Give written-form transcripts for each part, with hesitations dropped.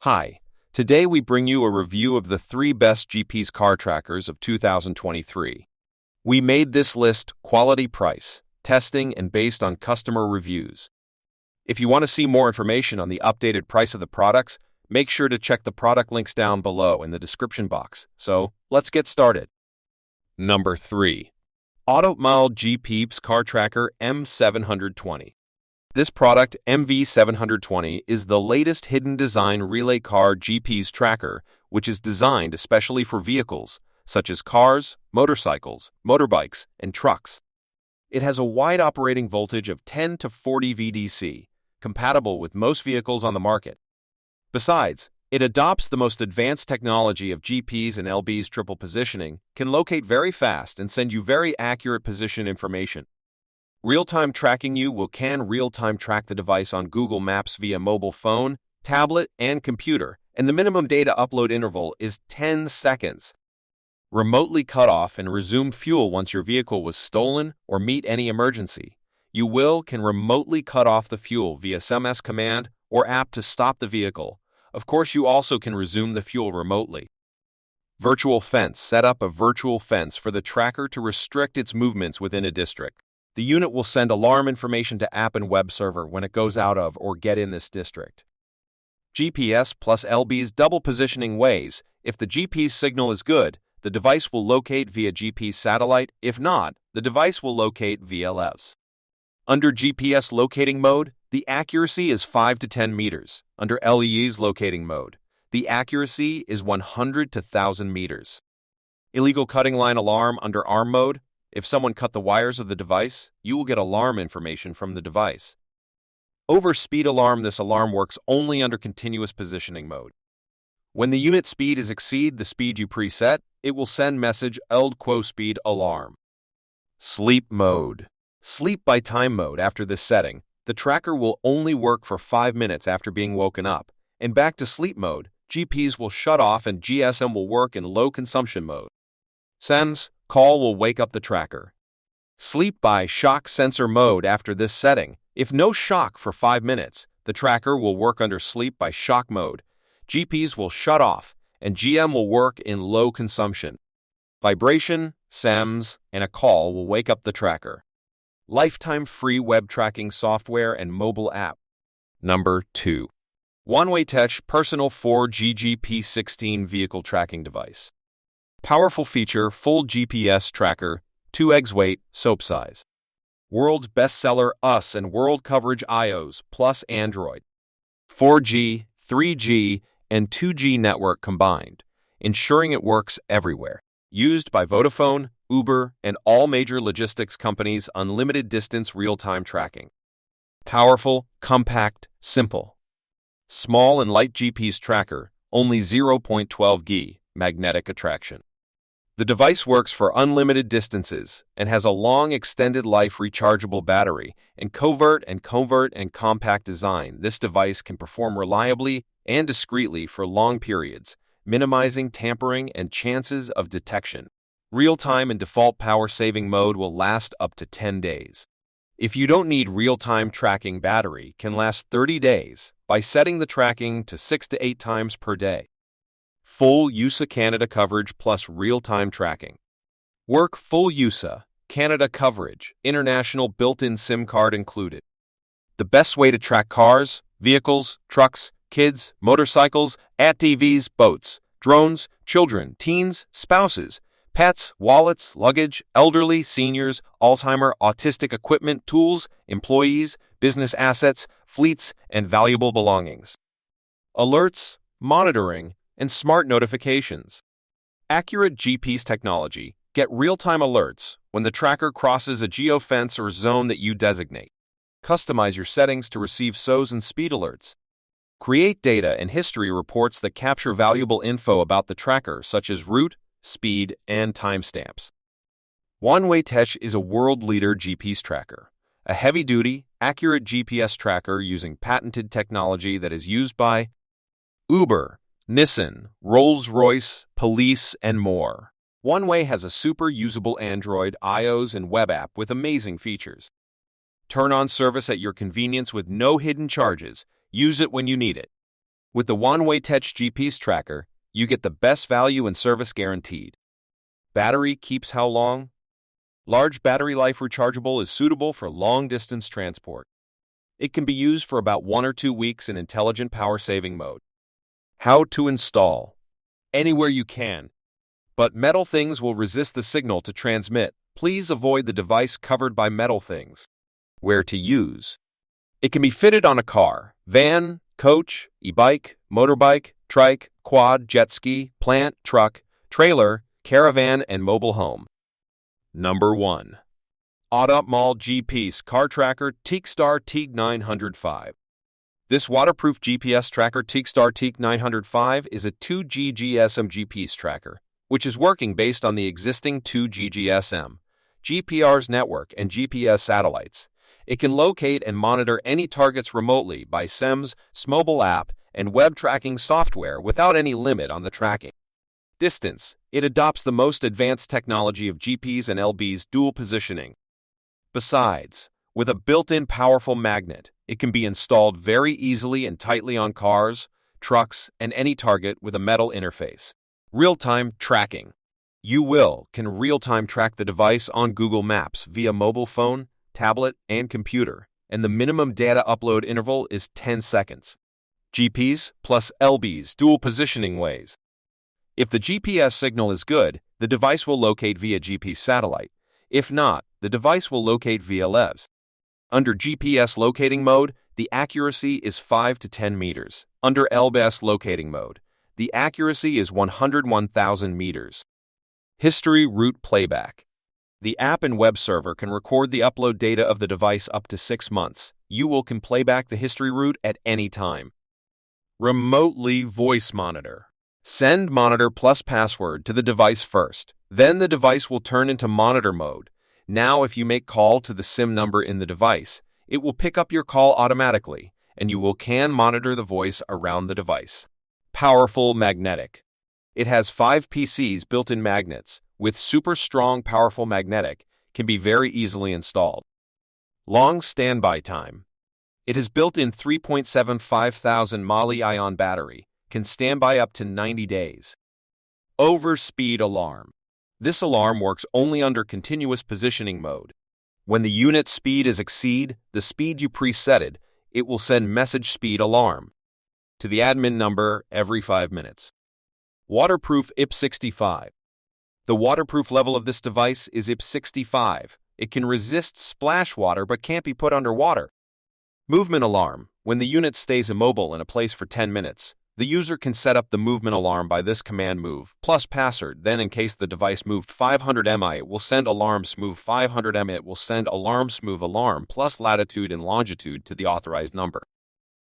Hi, today we bring you a review of the 3 best GPS car trackers of 2023. We made this list quality, price, testing, and based on customer reviews. If you want to see more information on the updated price of the products, make sure to check the product links down below in the description box. So, let's get started. Number 3. Automall GPS Car Tracker M720. This product, MV720, is the latest hidden design relay car GPS tracker, which is designed especially for vehicles, such as cars, motorcycles, motorbikes, and trucks. It has a wide operating voltage of 10 to 40 VDC, compatible with most vehicles on the market. Besides, it adopts the most advanced technology of GPS and LB's triple positioning, can locate very fast and send you very accurate position information. Real-time tracking can real-time track the device on Google Maps via mobile phone, tablet, and computer, and the minimum data upload interval is 10 seconds. Remotely cut off and resume fuel once your vehicle was stolen or meet any emergency. You can remotely cut off the fuel via SMS command or app to stop the vehicle. Of course, you also can resume the fuel remotely. Virtual fence. Set up a virtual fence for the tracker to restrict its movements within a district. The unit will send alarm information to app and web server when it goes out of or get in this district. GPS plus LB's double positioning ways. If the GPS signal is good, the device will locate via GPS satellite. If not, the device will locate via LEVs. Under GPS locating mode, the accuracy is 5 to 10 meters. Under LE's locating mode, the accuracy is 100 to 1,000 meters. Illegal cutting line alarm. Under ARM mode, if someone cut the wires of the device, you will get alarm information from the device. Over speed alarm. This alarm works only under continuous positioning mode. When the unit speed exceed the speed you preset, it will send message ELD speed alarm. Sleep mode. Sleep by time mode. After this setting, the tracker will only work for 5 minutes after being woken up, and back to sleep mode, GPS will shut off and GSM will work in low consumption mode. SEMS call will wake up the tracker. Sleep by shock sensor mode. After this setting, if no shock for 5 minutes, the tracker will work under sleep by shock mode. GPS will shut off, and GM will work in low consumption. Vibration, SEMS, and a call will wake up the tracker. Lifetime free web tracking software and mobile app. Number 2. OneWay Touch Personal 4G GP16 Vehicle Tracking Device. Powerful feature, full GPS tracker, 2 eggs weight, soap size. World's bestseller, US and world coverage iOS plus Android. 4G, 3G, and 2G network combined, ensuring it works everywhere. Used by Vodafone, Uber, and all major logistics companies. Unlimited distance real-time tracking. Powerful, compact, simple. Small and light GPS tracker, only 0.12 G, magnetic attraction. The device works for unlimited distances and has a long extended life rechargeable battery and covert and compact design. This device can perform reliably and discreetly for long periods, minimizing tampering and chances of detection. Real-time and default power-saving mode will last up to 10 days. If you don't need real-time tracking, battery can last 30 days by setting the tracking to 6 to 8 times per day. Full USA Canada coverage plus real-time tracking. Work full USA Canada coverage, international built-in SIM card included. The best way to track cars, vehicles, trucks, kids, motorcycles, ATVs, boats, drones, children, teens, spouses, pets, wallets, luggage, elderly, seniors, Alzheimer, autistic equipment, tools, employees, business assets, fleets, and valuable belongings. Alerts, monitoring, and smart notifications. Accurate GPS technology. Get real-time alerts when the tracker crosses a geofence or zone that you designate. Customize your settings to receive SOS and speed alerts. Create data and history reports that capture valuable info about the tracker, such as route, speed, and timestamps. OneWay Touch is a world leader GPS tracker, a heavy-duty, accurate GPS tracker using patented technology that is used by Uber, Nissan, Rolls-Royce, police, and more. OneWay has a super usable Android, iOS, and web app with amazing features. Turn on service at your convenience with no hidden charges. Use it when you need it. With the OneWay Touch GPS tracker, you get the best value and service guaranteed. Battery keeps how long? Large battery life rechargeable is suitable for long-distance transport. It can be used for about 1 or 2 weeks in intelligent power-saving mode. How to install? Anywhere you can. But metal things will resist the signal to transmit. Please avoid the device covered by metal things. Where to use? It can be fitted on a car, van, coach, e-bike, motorbike, trike, quad, jet ski, plant, truck, trailer, caravan, and mobile home. Number 1. Automall GPS Car Tracker Teakstar Teak 905. This waterproof GPS tracker Teakstar Teak 905 is a 2G GSM GPS tracker, which is working based on the existing 2G GSM, GPRS network, and GPS satellites. It can locate and monitor any targets remotely by SEMS, mobile app, and web tracking software without any limit on the tracking distance. It adopts the most advanced technology of GPS and LB's dual positioning. Besides, with a built-in powerful magnet, it can be installed very easily and tightly on cars, trucks, and any target with a metal interface. Real-time tracking. You can real-time track the device on Google Maps via mobile phone, tablet, and computer, and the minimum data upload interval is 10 seconds. GPS plus LB's dual positioning ways. If the GPS signal is good, the device will locate via GPS satellite. If not, the device will locate via LEVs. Under GPS locating mode, the accuracy is 5 to 10 meters. Under LBS locating mode, the accuracy is 101,000 meters. History route playback. The app and web server can record the upload data of the device up to 6 months. You can playback the history route at any time. Remotely voice monitor. Send monitor plus password to the device first. Then the device will turn into monitor mode. Now if you make call to the SIM number in the device, it will pick up your call automatically, and you can monitor the voice around the device. Powerful magnetic. It has 5 PCs built-in magnets, with super strong powerful magnetic, can be very easily installed. Long standby time. It has built-in 3.75 thousand mAh battery, can stand by up to 90 days. Overspeed alarm. This alarm works only under continuous positioning mode. When the unit speed is exceed the speed you presetted, it will send message speed alarm to the admin number every 5 minutes. Waterproof IP65. The waterproof level of this device is IP65. It can resist splash water but can't be put underwater. Movement alarm. When the unit stays immobile in a place for 10 minutes, the user can set up the movement alarm by this command move plus password. Then in case the device moved 500 mi, it will send alarms move 500 mi. It will send alarms move alarm plus latitude and longitude to the authorized number.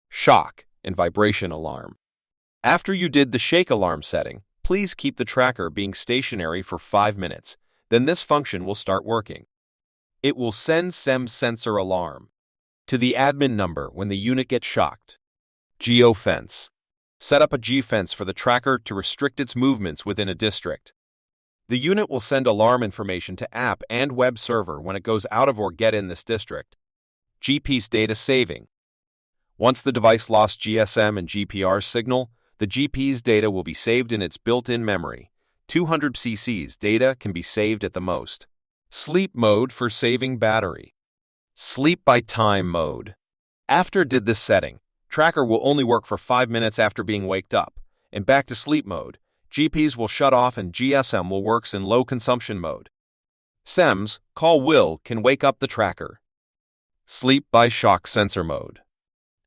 Shock and vibration alarm. After you did the shake alarm setting, please keep the tracker being stationary for 5 minutes. Then this function will start working. It will send SEM sensor alarm to the admin number when the unit gets shocked. Geofence. Set up a geofence for the tracker to restrict its movements within a district. The unit will send alarm information to app and web server when it goes out of or get in this district. GPS data saving. Once the device lost GSM and GPR signal, the GPS data will be saved in its built-in memory. 200 cc's data can be saved at the most. Sleep mode for saving battery. Sleep by time mode. After did this setting, tracker will only work for 5 minutes after being waked up, and back to sleep mode. GPS will shut off and GSM will works in low consumption mode. SEMS, call can wake up the tracker. Sleep by shock sensor mode.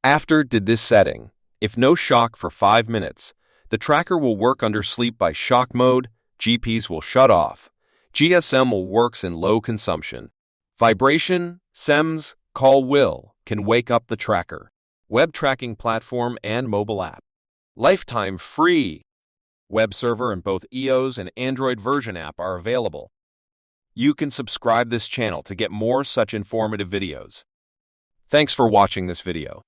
After did this setting, if no shock for 5 minutes, the tracker will work under sleep by shock mode, GPS will shut off, GSM will works in low consumption. Vibration, SEMS, call can wake up the tracker. Web tracking platform and mobile app. Lifetime free. Web server and both iOS and Android version app are available. You can subscribe this channel to get more such informative videos. Thanks for watching this video.